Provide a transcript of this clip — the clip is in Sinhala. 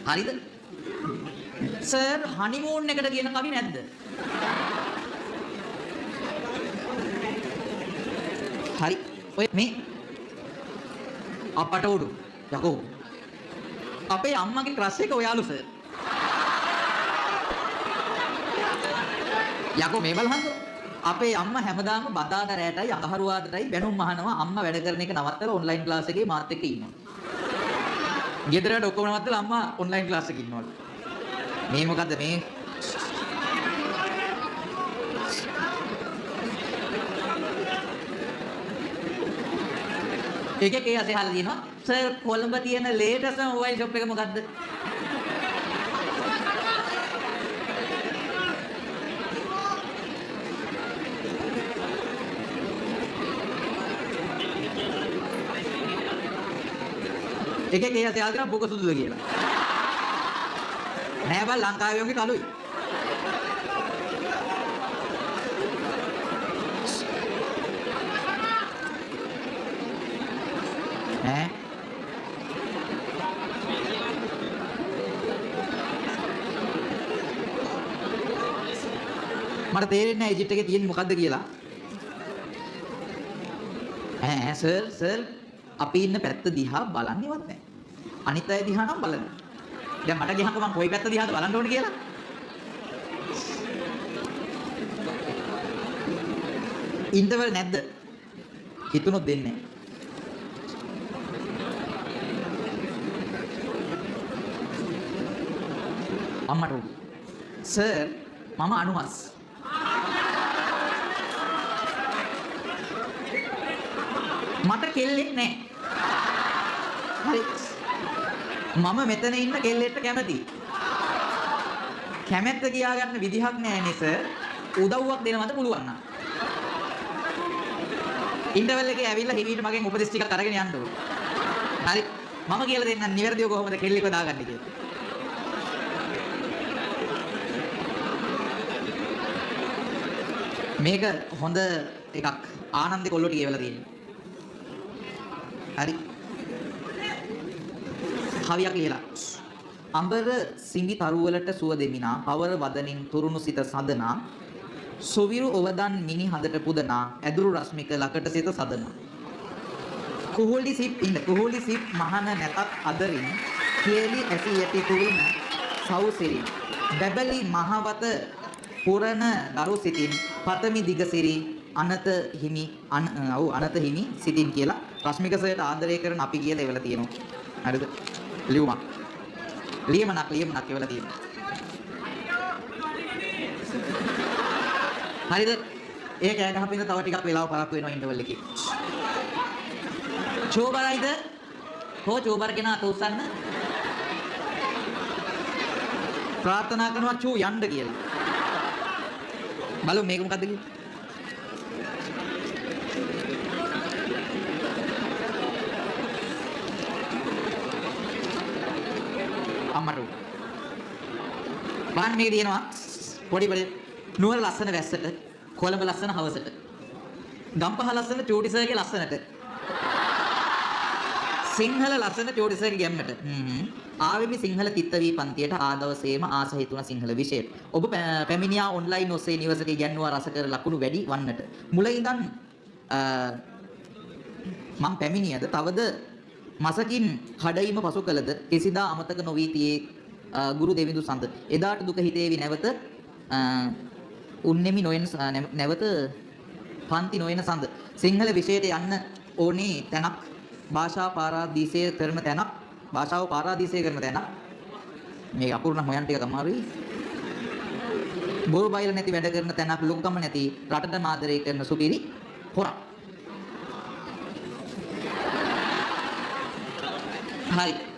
හරිද? සර් හනිමූන් එකට කියන කවි නැද්ද? හරි. ඔය මේ අපට උඩු. යකෝ. අපේ අම්මගේ ක්‍රෂ් එක ඔයාලු සර්. යකෝ මේ බලහන්. අපේ අම්මා හැමදාම බදාට රැටයි අඟහරුවාදටයි බැනුම් අහනවා අම්මා වැඩ කරන එක නවත්තලා ඔන්ලයින් ක්ලාස් එකේ මාත් එක්ක ඉන්නවා. ගෙදරට ඔක්කොම නවත්තලා අම්මා ඔන්ලයින් ක්ලාස් එකේ ඉන්නවලු. මේ මොකද්ද මේ? එකේ අතේ හල්ලා දිනවා. සර් කොළඹ තියෙන ලේටස්ට් මොබයිල් ෂොප් එක මොකද්ද? එකේ අතේ හල්ලා දිනවා බුක සුදුද කියලා. නෑ බං ලංකාවේ වගේ කලුයි. ඈ මට තේරෙන්නේ නැහැ ඉජිප්ට් එකේ තියෙන්නේ මොකද්ද කියලා. ඈ සර් අපි ඉන්න පැත්ත දිහා බලන්නේවත් නැහැ. අනිත් අය දිහා නම් බලනවා. දැන් මට ගියහම මම කොයි පැත්ත දිහාද බලන්න ඕනේ කියලා. ඉන්ටර්වල් නැද්ද? හිතුනොත් දෙන්නේ නැහැ. අම්මට සර් මම අනුහස්. මට කෙල්ලෙක් නැහැ. හරි. මම මෙතන ඉන්න කෙල්ලෙක්ට කැමතියි. කැමැත්ත කියා ගන්න විදිහක් නැහැ නේ සර්. උදව්වක් දෙනවද පුළුවන් නම්. ඉන්ටර්වල් එකේ ඇවිල්ලා හිමීට මගෙන් උපදෙස් ටිකක් අරගෙන යන්න ඕනේ. හරි. මම කියලා දෙන්නම් නිවැරදිව කොහොමද කෙල්ලෙක්ව දාගන්නේ කියලා. මේක හොඳ එකක්. ආනන්ද කොල්ලෝට කියවලා තියෙනවා. හරි. කවියක් ලියලා. අඹර සිඟි තරුවලට සුව දෙමිනා පවර වදනින් තුරුණු සිත සදනා සොවිරු ඔවදන් මිනි හදට පුදනා ඇදුරු රශ්මික ලකට සිත සදනා කුහුලි සිප් මහන නැතත් අදරින් කියලි ඇසි යටි තුරුන සවුසිරි බැබලි මහවත පුරණ දරු සිතින් පතමි දිගසිරි අනත හිමි අනත හිමි සිතින් කියලා රශ්මික සර්ට ආදරය කරන අපි කියලා එවලා තියෙනවා. හරිද? ලියුමක්. ලියමනක් එවලා තියෙනවා. හරිද? ඒක ඇය ගහපින්න තව ටිකක් වෙලාව පරක්කු වෙනවා ඉන්ටර්වල් එකේ. චෝබරයිද? හෝ චෝබර කෙනා අත උස්සන්න. ප්‍රාර්ථනා කරනවා චෝ යන්න කියලා. බලමු මේක මොකද්ද කියලා. අම්මට බලන්න මේක තියෙනවා පොඩි නුවර ලස්සන වැස්සට කොළඹ ලස්සන හවසට ගම්පහ ලස්සන චෝටිසර්ගේ ලස්සනට සිංහල ලස්සන චෝටිසර්ගේ ගැම්මට ආවෙමි සිංහල තිත්ත වී පන්තියට ආදවසේම ආස හිතුණ සිංහල විෂයට ඔබ පැමිණියා ඔන්ලයින් ඔස්සේ නිවසක ඉගෙනුවා රස කර ලකුණු වැඩි වන්නට මුල ඉඳන් මම පැමිණියද තවද මසකින් කඩයිම පසු කළද කිසිදා අමතක නොවී තියේ ගුරු දෙවිඳු සඳ එදාට දුක හිතේවි නැවත උන්නෙමි නොයන නැවත පන්ති නොයන සඳ සිංහල විෂයට යන්න ඕනේ තැනක් භාෂාව පාරාදීසය කරන තැනක් මේ අපූර්ණ හොයන් ටික අමාරුයි බොරු බයිල නැති වැඩ කරන තැනක් ලොකුකම නැති රටට ආදරය කරන සුපිරි හොරක්. හරි